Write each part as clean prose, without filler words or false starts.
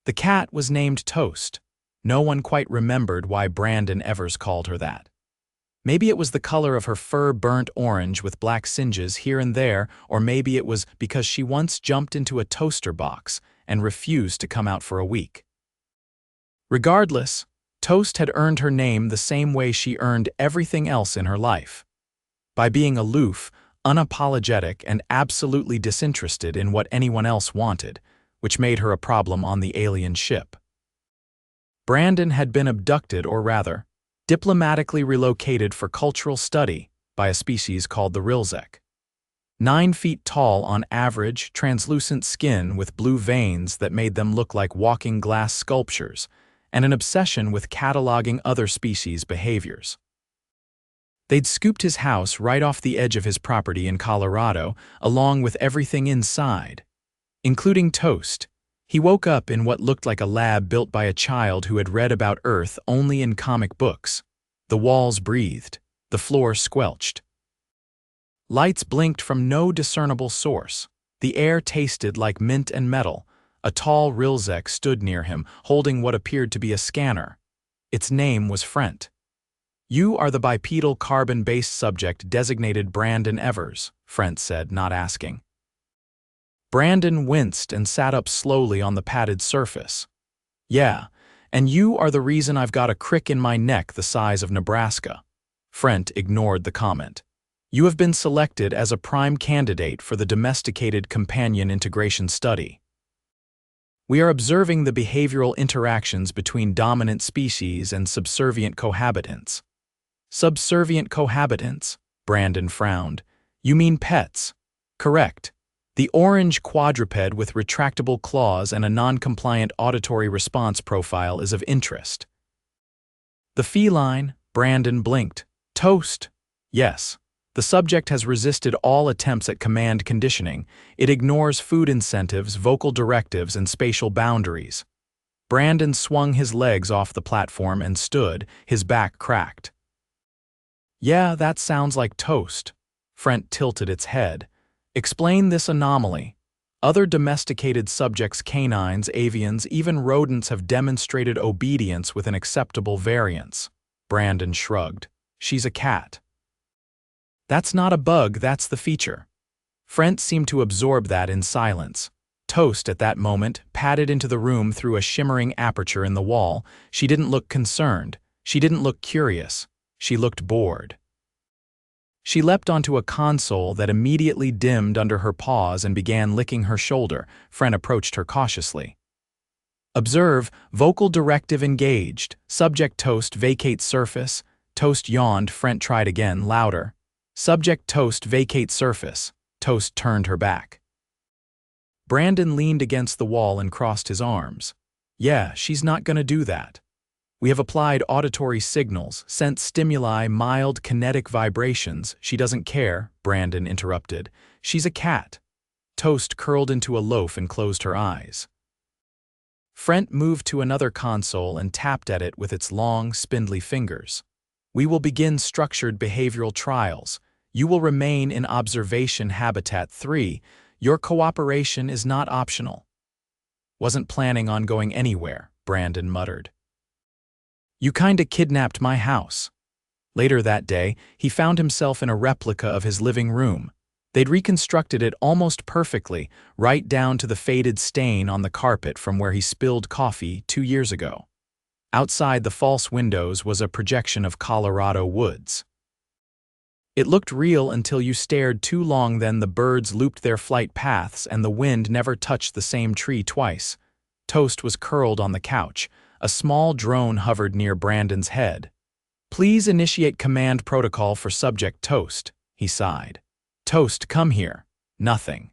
The cat was named Toast. No one quite remembered why Brandon Evers called her that. Maybe it was the color of her fur burnt orange with black singes here and there, or maybe it was because she once jumped into a toaster box and refused to come out for a week. Regardless, Toast had earned her name the same way she earned everything else in her life. By being aloof, unapologetic, and absolutely disinterested in what anyone else wanted, which made her a problem on the alien ship. Brandon had been abducted, or rather, diplomatically relocated for cultural study by a species called the Rilzek. 9 feet tall on average, translucent skin with blue veins that made them look like walking glass sculptures, and an obsession with cataloging other species' behaviors. They'd scooped his house right off the edge of his property in Colorado, along with everything inside, including Toast. He woke up in what looked like a lab built by a child who had read about Earth only in comic books. The walls breathed, the floor squelched. Lights blinked from no discernible source. The air tasted like mint and metal. A tall Rilzek stood near him, holding what appeared to be a scanner. Its name was Frent. "You are the bipedal carbon-based subject designated Brandon Evers," Frent said, not asking. Brandon winced and sat up slowly on the padded surface. "Yeah, and you are the reason I've got a crick in my neck the size of Nebraska." Frent ignored the comment. "You have been selected as a prime candidate for the domesticated companion integration study. We are observing the behavioral interactions between dominant species and subservient cohabitants." "Subservient cohabitants?" Brandon frowned. "You mean pets?" "Correct. The orange quadruped with retractable claws and a non-compliant auditory response profile is of interest." "The feline?" Brandon blinked. "Toast?" "Yes. The subject has resisted all attempts at command conditioning. It ignores food incentives, vocal directives, and spatial boundaries." Brandon swung his legs off the platform and stood, his back cracked. "Yeah, that sounds like Toast." Frent tilted its head. "Explain this anomaly. Other domesticated subjects, canines, avians, even rodents have demonstrated obedience with an acceptable variance." Brandon shrugged. "She's a cat." "That's not a bug, that's the feature." Frent seemed to absorb that in silence. Toast, at that moment, padded into the room through a shimmering aperture in the wall. She didn't look concerned. She didn't look curious. She looked bored. She leapt onto a console that immediately dimmed under her paws and began licking her shoulder. Frent approached her cautiously. "Observe, vocal directive engaged. Subject Toast vacate surface." Toast yawned. Frent tried again, louder. "Subject Toast vacate surface." Toast turned her back. Brandon leaned against the wall and crossed his arms. "Yeah, she's not gonna do that. We have applied auditory signals, sent stimuli, mild kinetic vibrations. She doesn't care," Brandon interrupted. "She's a cat." Toast curled into a loaf and closed her eyes. Frent moved to another console and tapped at it with its long, spindly fingers. "We will begin structured behavioral trials. You will remain in observation habitat 3. Your cooperation is not optional." "Wasn't planning on going anywhere," Brandon muttered. "You kinda kidnapped my house." Later that day, he found himself in a replica of his living room. They'd reconstructed it almost perfectly, right down to the faded stain on the carpet from where he spilled coffee 2 years ago. Outside the false windows was a projection of Colorado woods. It looked real until you stared too long, then the birds looped their flight paths and the wind never touched the same tree twice. Toast was curled on the couch. A small drone hovered near Brandon's head. "Please initiate command protocol for subject Toast," he sighed. "Toast, come here." Nothing.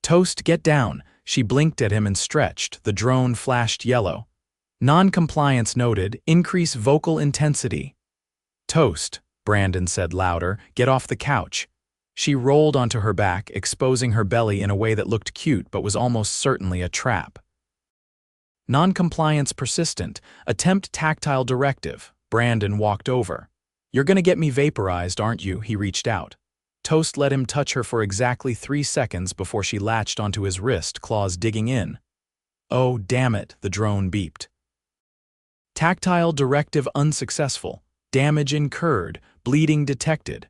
"Toast, get down." She blinked at him and stretched. The drone flashed yellow. "Non-compliance noted. Increase vocal intensity." "Toast," Brandon said louder, "get off the couch." She rolled onto her back, exposing her belly in a way that looked cute but was almost certainly a trap. "Non-compliance persistent. Attempt tactile directive." Brandon walked over. "You're gonna get me vaporized, aren't you?" He reached out. Toast let him touch her for exactly 3 seconds before she latched onto his wrist, claws digging in. Oh, damn it, the drone beeped. Tactile directive unsuccessful. Damage incurred. Bleeding detected.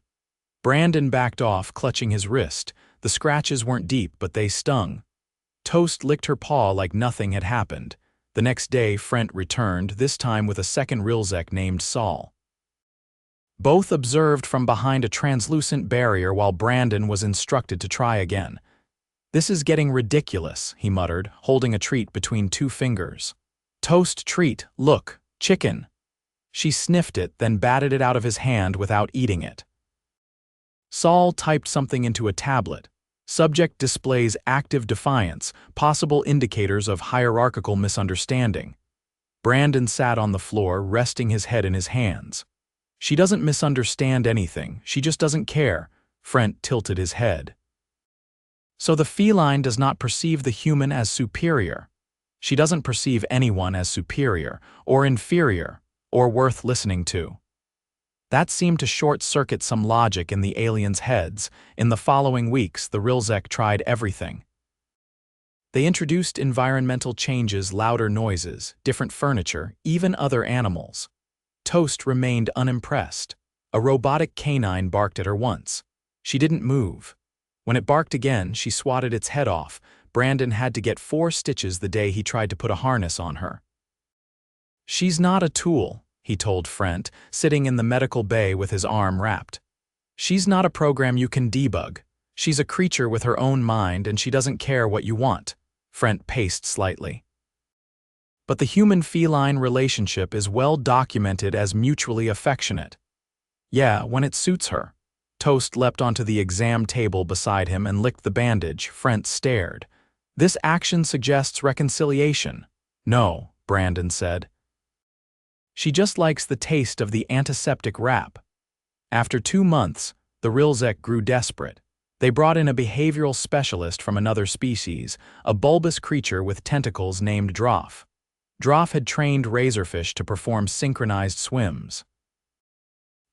Brandon backed off, clutching his wrist. The scratches weren't deep, but they stung. Toast licked her paw like nothing had happened. The next day, Frent returned, this time with a second Rilzek named Saul. Both observed from behind a translucent barrier while Brandon was instructed to try again. "This is getting ridiculous," he muttered, holding a treat between two fingers. "Toast treat, look, chicken." She sniffed it, then batted it out of his hand without eating it. Saul typed something into a tablet. Subject displays active defiance, possible indicators of hierarchical misunderstanding. Brandon sat on the floor, resting his head in his hands. "She doesn't misunderstand anything, she just doesn't care." Frent tilted his head. "So the feline does not perceive the human as superior. She doesn't perceive anyone as superior, or inferior, or worth listening to." That seemed to short-circuit some logic in the aliens' heads. In the following weeks, the Rilzek tried everything. They introduced environmental changes, louder noises, different furniture, even other animals. Toast remained unimpressed. A robotic canine barked at her once. She didn't move. When it barked again, she swatted its head off. Brandon had to get 4 stitches the day he tried to put a harness on her. "She's not a tool," he told Frent, sitting in the medical bay with his arm wrapped. "She's not a program you can debug. She's a creature with her own mind, and she doesn't care what you want." Frent paced slightly. "But the human-feline relationship is well documented as mutually affectionate." "Yeah, when it suits her." Toast leapt onto the exam table beside him and licked the bandage. Frent stared. "This action suggests reconciliation." "No," Brandon said. "She just likes the taste of the antiseptic wrap." After 2 months, the Rilzek grew desperate. They brought in a behavioral specialist from another species, a bulbous creature with tentacles named Droff. Droff had trained razorfish to perform synchronized swims.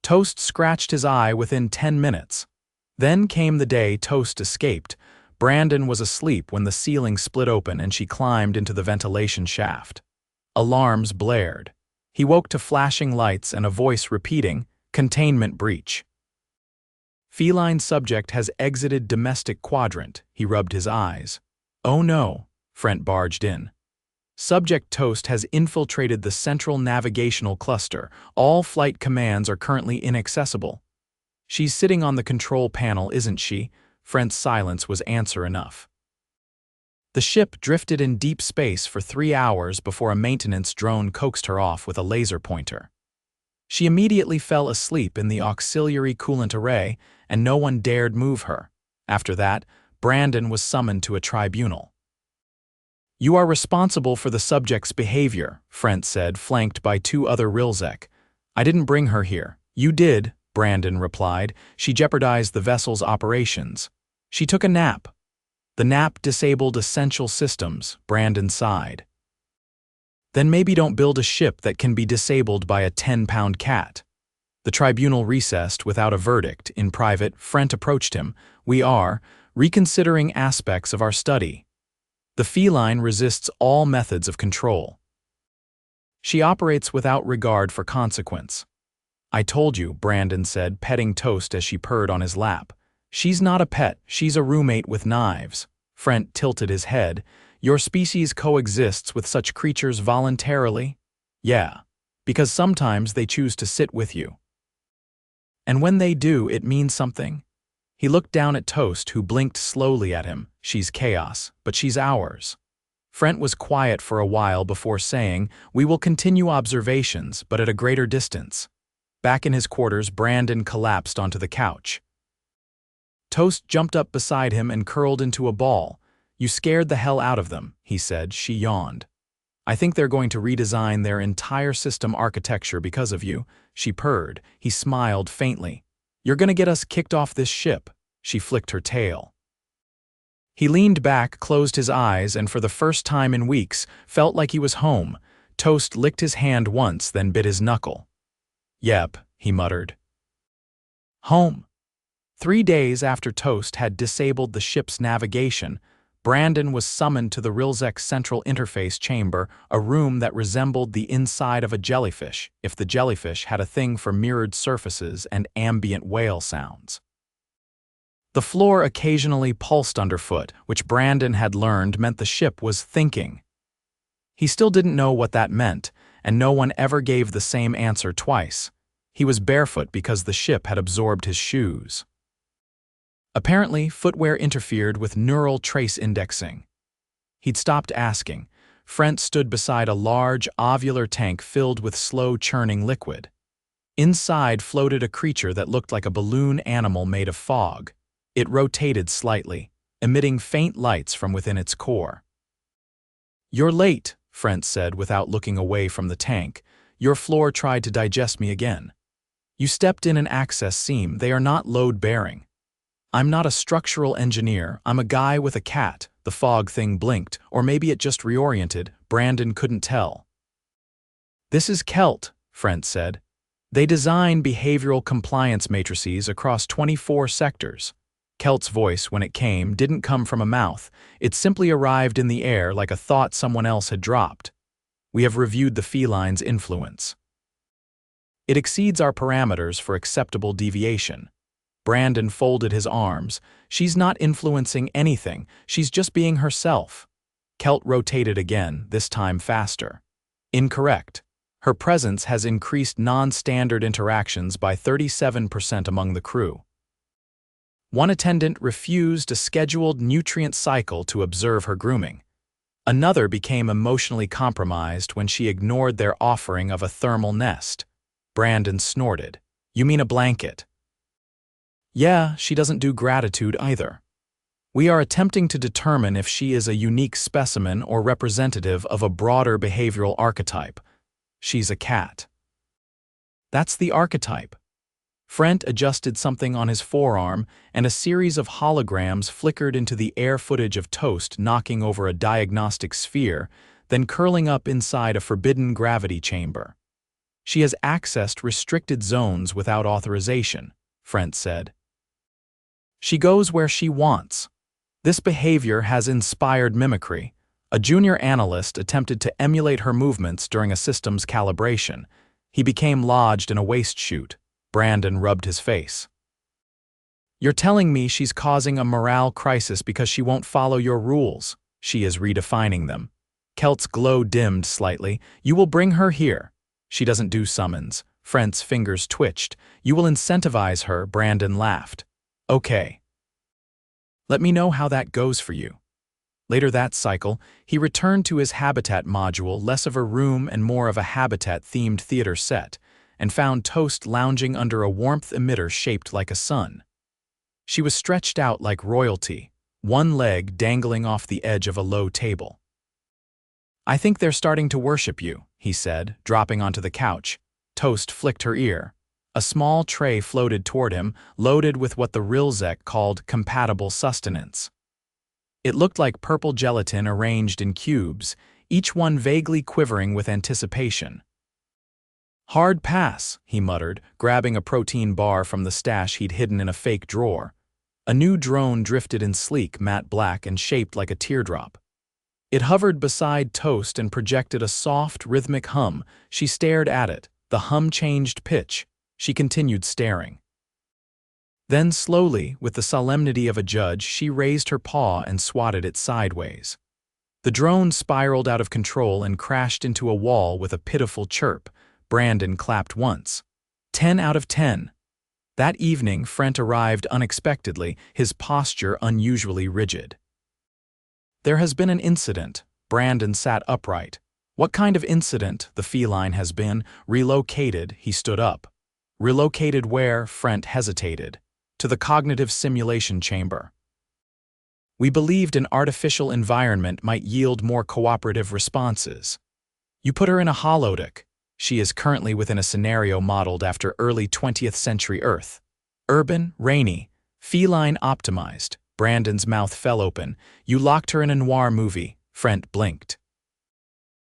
Toast scratched his eye within 10 minutes. Then came the day Toast escaped. Brandon was asleep when the ceiling split open and she climbed into the ventilation shaft. Alarms blared. He woke to flashing lights and a voice repeating, "Containment breach." "Feline subject has exited domestic quadrant." He rubbed his eyes. "Oh no," Frent barged in. "Subject Toast has infiltrated the central navigational cluster. All flight commands are currently inaccessible." "She's sitting on the control panel, isn't she?" Frent's silence was answer enough. The ship drifted in deep space for 3 hours before a maintenance drone coaxed her off with a laser pointer. She immediately fell asleep in the auxiliary coolant array, and no one dared move her. After that, Brandon was summoned to a tribunal. "You are responsible for the subject's behavior," Frent said, flanked by 2 other Rilzek. "I didn't bring her here." "You did," Brandon replied. "She jeopardized the vessel's operations." "She took a nap." "The nap disabled essential systems," Brandon sighed. "Then maybe don't build a ship that can be disabled by a 10-pound cat." The tribunal recessed without a verdict. In private, Frent approached him. "We are reconsidering aspects of our study. The feline resists all methods of control. She operates without regard for consequence." "I told you," Brandon said, petting Toast as she purred on his lap. "She's not a pet, she's a roommate with knives." Frent tilted his head. "Your species coexists with such creatures voluntarily?" "Yeah, because sometimes they choose to sit with you. And when they do, it means something." He looked down at Toast, who blinked slowly at him. "She's chaos, but she's ours." Frent was quiet for a while before saying, "We will continue observations, but at a greater distance." Back in his quarters, Brandon collapsed onto the couch. Toast jumped up beside him and curled into a ball. "You scared the hell out of them," he said. She yawned. "I think they're going to redesign their entire system architecture because of you." She purred. He smiled faintly. "You're gonna get us kicked off this ship." She flicked her tail. He leaned back, closed his eyes, and for the first time in weeks, felt like he was home. Toast licked his hand once, then bit his knuckle. "Yep," he muttered. "Home." 3 days after Toast had disabled the ship's navigation, Brandon was summoned to the Rilzek Central Interface Chamber, a room that resembled the inside of a jellyfish, if the jellyfish had a thing for mirrored surfaces and ambient whale sounds. The floor occasionally pulsed underfoot, which Brandon had learned meant the ship was thinking. He still didn't know what that meant, and no one ever gave the same answer twice. He was barefoot because the ship had absorbed his shoes. Apparently, footwear interfered with neural trace indexing. He'd stopped asking. Frent stood beside a large, ovular tank filled with slow-churning liquid. Inside floated a creature that looked like a balloon animal made of fog. It rotated slightly, emitting faint lights from within its core. "You're late," Frent said without looking away from the tank. "Your floor tried to digest me again. You stepped in an access seam. They are not load-bearing." "I'm not a structural engineer. I'm a guy with a cat." The fog thing blinked, or maybe it just reoriented. Brandon couldn't tell. "This is Kelt," Frent said. "They design behavioral compliance matrices across 24 sectors." Kelt's voice, when it came, didn't come from a mouth. It simply arrived in the air like a thought someone else had dropped. "We have reviewed the feline's influence. It exceeds our parameters for acceptable deviation." Brandon folded his arms. "She's not influencing anything. She's just being herself." Kelt rotated again, this time faster. "Incorrect. Her presence has increased non-standard interactions by 37% among the crew." One attendant refused a scheduled nutrient cycle to observe her grooming. Another became emotionally compromised when she ignored their offering of a thermal nest. Brandon snorted. "You mean a blanket?" "Yeah, she doesn't do gratitude either. We are attempting to determine if she is a unique specimen or representative of a broader behavioral archetype. She's a cat." "That's the archetype." Frent adjusted something on his forearm, and a series of holograms flickered into the air footage of Toast knocking over a diagnostic sphere, then curling up inside a forbidden gravity chamber. "She has accessed restricted zones without authorization," Frent said. "She goes where she wants. This behavior has inspired mimicry. A junior analyst attempted to emulate her movements during a system's calibration. He became lodged in a waste chute." Brandon rubbed his face. "You're telling me she's causing a morale crisis because she won't follow your rules. She is redefining them." Kelt's glow dimmed slightly. "You will bring her here." "She doesn't do summons." Frent's fingers twitched. "You will incentivize her," Brandon laughed. "Okay. Let me know how that goes for you." Later that cycle, he returned to his habitat module, less of a room and more of a habitat-themed theater set, and found Toast lounging under a warmth emitter shaped like a sun. She was stretched out like royalty, one leg dangling off the edge of a low table. "I think they're starting to worship you," he said, dropping onto the couch. Toast flicked her ear. A small tray floated toward him, loaded with what the Rilzek called compatible sustenance. It looked like purple gelatin arranged in cubes, each one vaguely quivering with anticipation. "Hard pass," he muttered, grabbing a protein bar from the stash he'd hidden in a fake drawer. A new drone drifted in sleek, matte black and shaped like a teardrop. It hovered beside Toast and projected a soft, rhythmic hum. She stared at it. The hum changed pitch. She continued staring. Then slowly, with the solemnity of a judge, she raised her paw and swatted it sideways. The drone spiraled out of control and crashed into a wall with a pitiful chirp. Brandon clapped once. 10 out of 10. That evening, Frent arrived unexpectedly, his posture unusually rigid. "There has been an incident." Brandon sat upright. "What kind of incident?" "The feline has been relocated." He stood up. "Relocated where?" Frent hesitated. "To the cognitive simulation chamber. We believed an artificial environment might yield more cooperative responses. You put her in a holodeck. She is currently within a scenario modeled after early 20th century Earth. Urban, rainy, feline optimized." Brandon's mouth fell open. "You locked her in a noir movie." Frent blinked.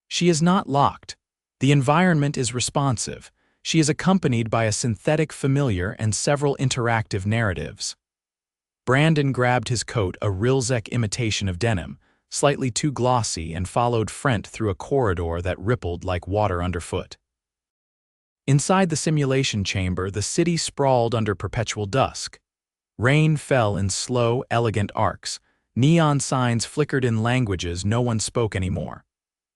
"She is not locked. The environment is responsive. She is accompanied by a synthetic familiar and several interactive narratives." Brandon grabbed his coat, a Rilzek imitation of denim, slightly too glossy, and followed Frent through a corridor that rippled like water underfoot. Inside the simulation chamber, the city sprawled under perpetual dusk. Rain fell in slow, elegant arcs. Neon signs flickered in languages no one spoke anymore.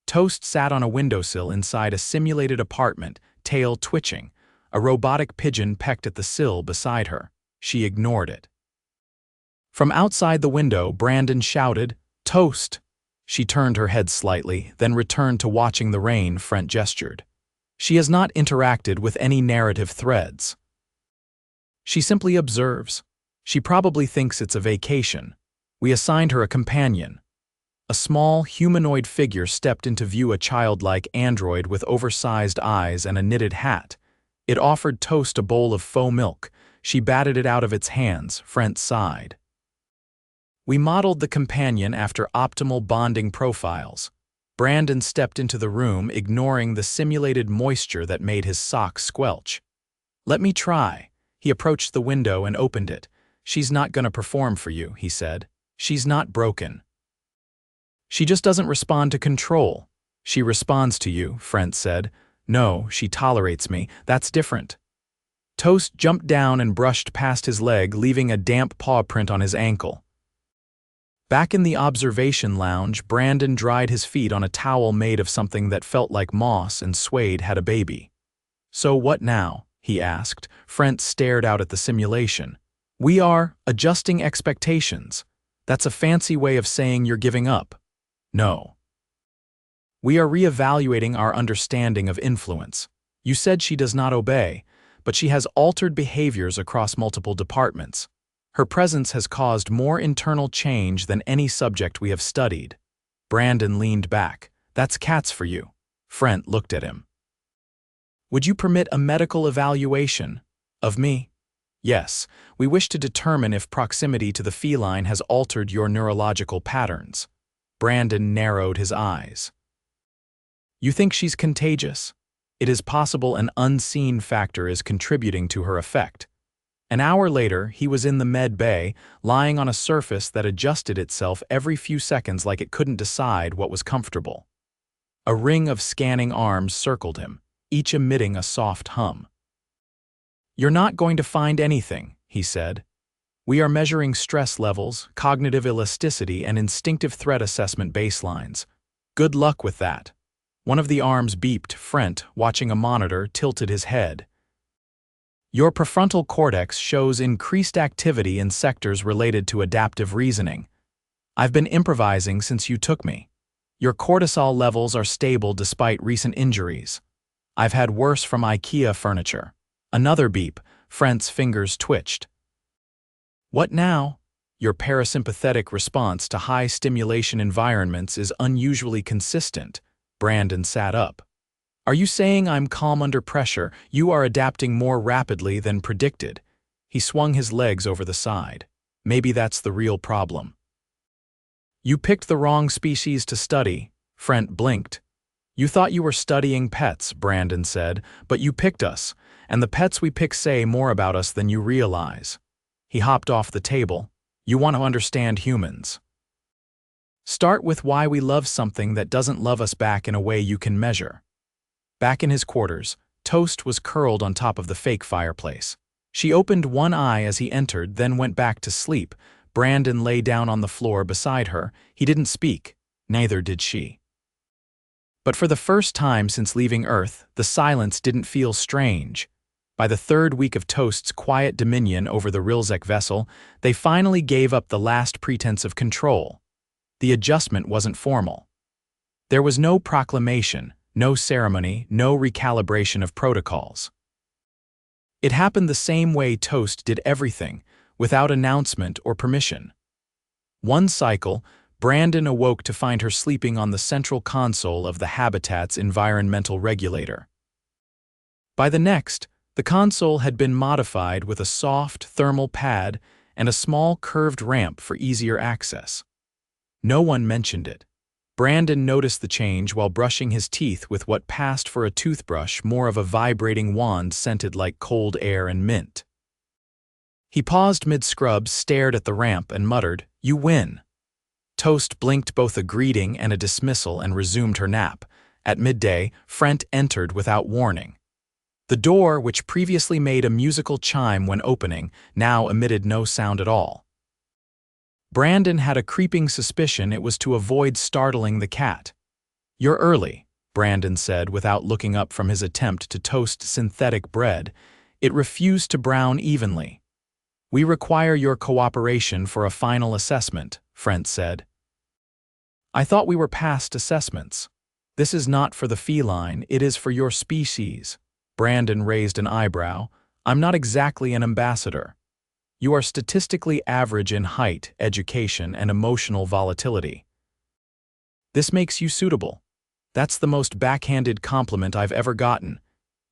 Toast sat on a windowsill inside a simulated apartment, tail twitching. A robotic pigeon pecked at the sill beside her. She ignored it. From outside the window, Brandon shouted, "Toast!" She turned her head slightly, then returned to watching the rain. Frent gestured. She has not interacted with any narrative threads. She simply observes. She probably thinks it's a vacation. We assigned her a companion. A small, humanoid figure stepped into view, a childlike android with oversized eyes and a knitted hat. It offered Toast a bowl of faux milk. She batted it out of its hands. Frent sighed. We modeled the companion after optimal bonding profiles. Brandon stepped into the room, ignoring the simulated moisture that made his socks squelch. "Let me try." He approached the window and opened it. "She's not gonna perform for you," he said. "She's not broken. She just doesn't respond to control." "She responds to you," Frent said. "No, she tolerates me. That's different." Toast jumped down and brushed past his leg, leaving a damp paw print on his ankle. Back in the observation lounge, Brandon dried his feet on a towel made of something that felt like moss and swayed had a baby. "So what now?" he asked. Frent stared out at the simulation. "We are adjusting expectations. That's a fancy way of saying you're giving up." "No. We are reevaluating our understanding of influence. You said she does not obey, but she has altered behaviors across multiple departments. Her presence has caused more internal change than any subject we have studied." Brandon leaned back. "That's cats for you." Frent looked at him. "Would you permit a medical evaluation of me?" "Yes, we wish to determine if proximity to the feline has altered your neurological patterns." Brandon narrowed his eyes. "You think she's contagious? It is possible an unseen factor is contributing to her effect." An hour later, he was in the med bay, lying on a surface that adjusted itself every few seconds like it couldn't decide what was comfortable. A ring of scanning arms circled him, each emitting a soft hum. "You're not going to find anything," he said. "We are measuring stress levels, cognitive elasticity, and instinctive threat assessment baselines. Good luck with that." One of the arms beeped. Frent, watching a monitor, tilted his head. "Your prefrontal cortex shows increased activity in sectors related to adaptive reasoning. I've been improvising since you took me. Your cortisol levels are stable despite recent injuries. I've had worse from IKEA furniture." Another beep. Frent's fingers twitched. "What now?" "Your parasympathetic response to high stimulation environments is unusually consistent." Brandon sat up. "Are you saying I'm calm under pressure? You are adapting more rapidly than predicted." He swung his legs over the side. "Maybe that's the real problem." "You picked the wrong species to study." Frent blinked. "You thought you were studying pets," Brandon said, "but you picked us, and the pets we pick say more about us than you realize." He hopped off the table. "You want to understand humans. Start with why we love something that doesn't love us back in a way you can measure." Back in his quarters, Toast was curled on top of the fake fireplace. She opened one eye as he entered, then went back to sleep. Brandon lay down on the floor beside her. He didn't speak. Neither did she. But for the first time since leaving Earth, the silence didn't feel strange. By the third week of Toast's quiet dominion over the Rilzek vessel, they finally gave up the last pretense of control. The adjustment wasn't formal. There was no proclamation, no ceremony, no recalibration of protocols. It happened the same way Toast did everything, without announcement or permission. One cycle, Brandon awoke to find her sleeping on the central console of the habitat's environmental regulator. By the next, the console had been modified with a soft thermal pad and a small curved ramp for easier access. No one mentioned it. Brandon noticed the change while brushing his teeth with what passed for a toothbrush, more of a vibrating wand scented like cold air and mint. He paused mid-scrub, stared at the ramp, and muttered, "You win." Toast blinked both a greeting and a dismissal and resumed her nap. At midday, Frent entered without warning. The door, which previously made a musical chime when opening, now emitted no sound at all. Brandon had a creeping suspicion it was to avoid startling the cat. "You're early," Brandon said without looking up from his attempt to toast synthetic bread. It refused to brown evenly. "We require your cooperation for a final assessment," Frent said. "I thought we were past assessments. This is not for the feline, it is for your species." Brandon raised an eyebrow. "I'm not exactly an ambassador. You are statistically average in height, education, and emotional volatility. This makes you suitable. That's the most backhanded compliment I've ever gotten.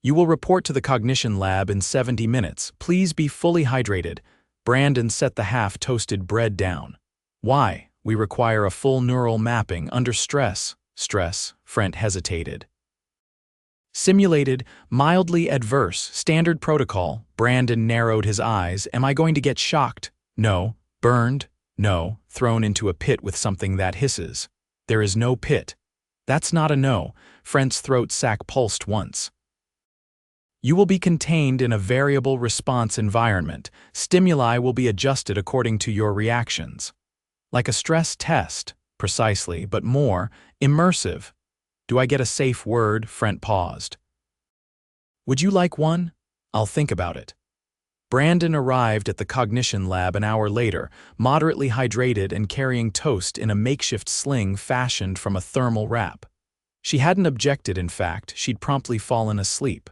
You will report to the cognition lab in 70 minutes. Please be fully hydrated." Brandon set the half-toasted bread down. "Why? We require a full neural mapping under stress." "Stress?" Frent hesitated. "Simulated, mildly adverse, standard protocol." Brandon narrowed his eyes. "Am I going to get shocked?" "No." "Burned?" "No." "Thrown into a pit with something that hisses?" "There is no pit." "That's not a no." Frent's throat sac pulsed once. "You will be contained in a variable response environment. Stimuli will be adjusted according to your reactions. Like a stress test." "Precisely, but more immersive." "Do I get a safe word?" Frent paused. "Would you like one?" "I'll think about it." Brandon arrived at the cognition lab an hour later, moderately hydrated and carrying Toast in a makeshift sling fashioned from a thermal wrap. She hadn't objected, in fact, she'd promptly fallen asleep.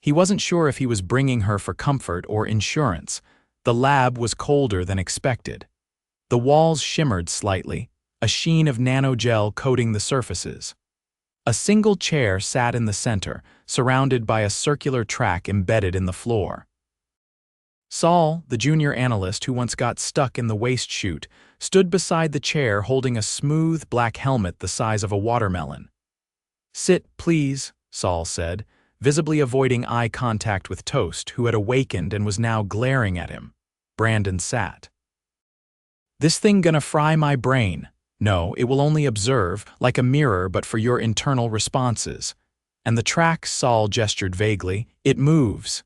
He wasn't sure if he was bringing her for comfort or insurance. The lab was colder than expected. The walls shimmered slightly, a sheen of nanogel coating the surfaces. A single chair sat in the center, surrounded by a circular track embedded in the floor. Saul, the junior analyst who once got stuck in the waste chute, stood beside the chair holding a smooth black helmet the size of a watermelon. "Sit, please," Saul said, visibly avoiding eye contact with Toast, who had awakened and was now glaring at him. Brandon sat. "This thing gonna fry my brain?" "No, it will only observe, like a mirror but for your internal responses." "And the track," Saul gestured vaguely, "it moves."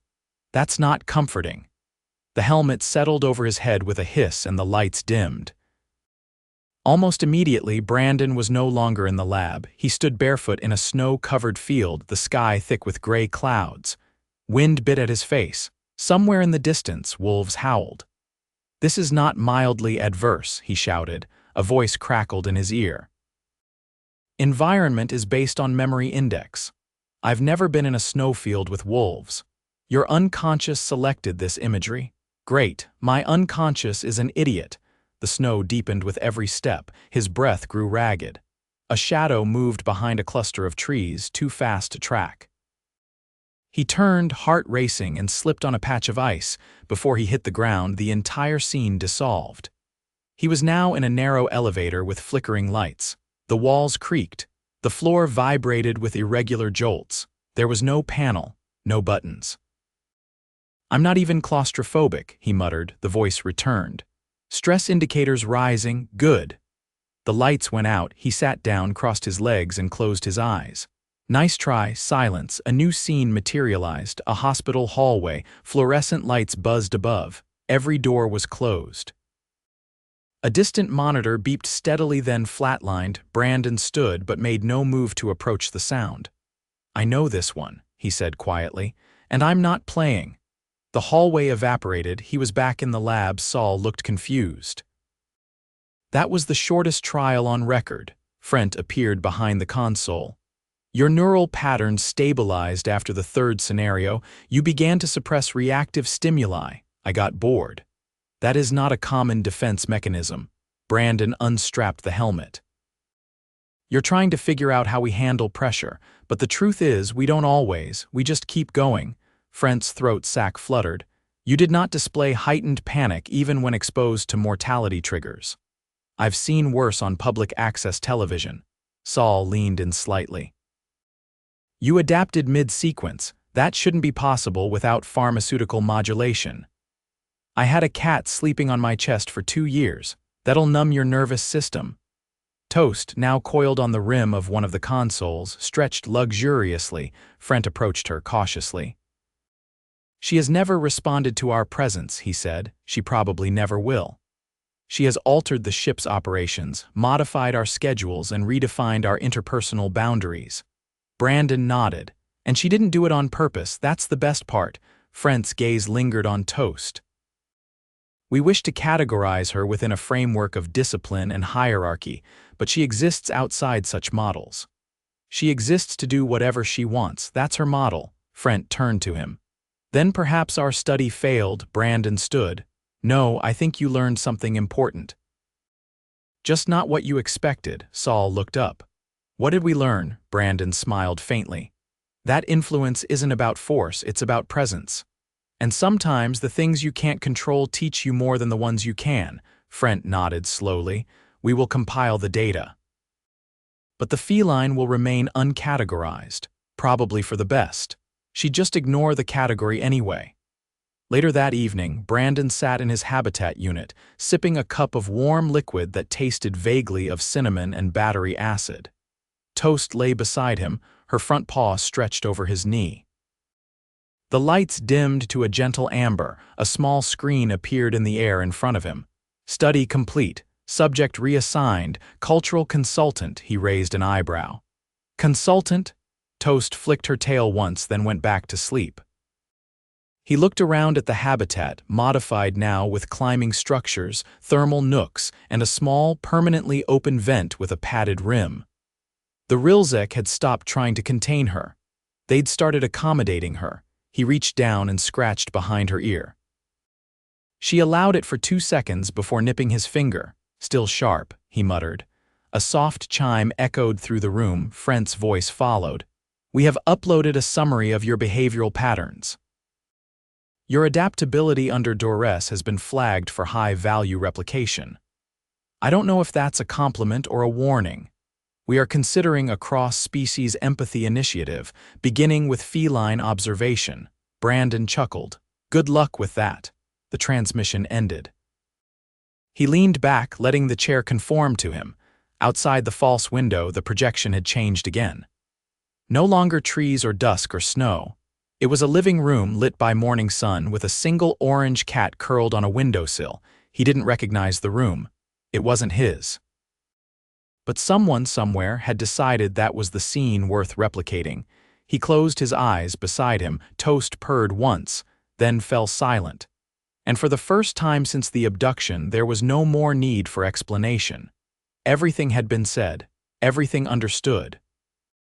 "That's not comforting." The helmet settled over his head with a hiss and the lights dimmed. Almost immediately, Brandon was no longer in the lab. He stood barefoot in a snow-covered field, the sky thick with gray clouds. Wind bit at his face. Somewhere in the distance, wolves howled. "This is not mildly adverse," he shouted. A voice crackled in his ear. "Environment is based on memory index. I've never been in a snowfield with wolves. Your unconscious selected this imagery. Great, my unconscious is an idiot." The snow deepened with every step. His breath grew ragged. A shadow moved behind a cluster of trees, too fast to track. He turned, heart racing, and slipped on a patch of ice. Before he hit the ground, the entire scene dissolved. He was now in a narrow elevator with flickering lights. The walls creaked. The floor vibrated with irregular jolts. There was no panel, no buttons. "I'm not even claustrophobic," he muttered. The voice returned. "Stress indicators rising, good." The lights went out. He sat down, crossed his legs, and closed his eyes. Nice try, silence. A new scene materialized, a hospital hallway, fluorescent lights buzzed above. Every door was closed. A distant monitor beeped steadily, then flatlined. Brandon stood but made no move to approach the sound. "I know this one," he said quietly, "and I'm not playing." The hallway evaporated. He was back in the lab. Saul looked confused. "That was the shortest trial on record." Frent appeared behind the console. "Your neural patterns stabilized after the third scenario. You began to suppress reactive stimuli. I got bored." "That is not a common defense mechanism." Brandon unstrapped the helmet. "You're trying to figure out how we handle pressure, but the truth is we don't always. We just keep going." Frent's throat sac fluttered. "You did not display heightened panic even when exposed to mortality triggers." "I've seen worse on public access television." Saul leaned in slightly. "You adapted mid-sequence. That shouldn't be possible without pharmaceutical modulation." I had a cat sleeping on my chest for 2 years. That'll numb your nervous system. Toast, now coiled on the rim of one of the consoles, stretched luxuriously. Frent approached her cautiously. She has never responded to our presence, he said. She probably never will. She has altered the ship's operations, modified our schedules, and redefined our interpersonal boundaries. Brandon nodded. And she didn't do it on purpose, that's the best part. Frent's gaze lingered on Toast. We wish to categorize her within a framework of discipline and hierarchy, but she exists outside such models. She exists to do whatever she wants, that's her model. Frent turned to him. Then perhaps our study failed, Brandon stood. No, I think you learned something important. Just not what you expected, Saul looked up. What did we learn? Brandon smiled faintly. That influence isn't about force, it's about presence. And sometimes the things you can't control teach you more than the ones you can. Frent nodded slowly. We will compile the data. But the feline will remain uncategorized, probably for the best. She'd just ignore the category anyway. Later that evening, Brandon sat in his habitat unit, sipping a cup of warm liquid that tasted vaguely of cinnamon and battery acid. Toast lay beside him, her front paw stretched over his knee. The lights dimmed to a gentle amber. A small screen appeared in the air in front of him. Study complete. Subject reassigned. Cultural consultant, he raised an eyebrow. Consultant? Toast flicked her tail once, then went back to sleep. He looked around at the habitat, modified now with climbing structures, thermal nooks, and a small, permanently open vent with a padded rim. The Rilzek had stopped trying to contain her. They'd started accommodating her. He reached down and scratched behind her ear. She allowed it for 2 seconds before nipping his finger. Still sharp, he muttered. A soft chime echoed through the room. Frent's voice followed. We have uploaded a summary of your behavioral patterns. Your adaptability under duress has been flagged for high-value replication. I don't know if that's a compliment or a warning. We are considering a cross-species empathy initiative, beginning with feline observation. Brandon chuckled. Good luck with that. The transmission ended. He leaned back, letting the chair conform to him. Outside the false window, the projection had changed again. No longer trees or dusk or snow. It was a living room lit by morning sun with a single orange cat curled on a windowsill. He didn't recognize the room. It wasn't his. But someone somewhere had decided that was the scene worth replicating. He closed his eyes beside him. Toast purred once, then fell silent. And for the first time since the abduction, there was no more need for explanation. Everything had been said, everything understood.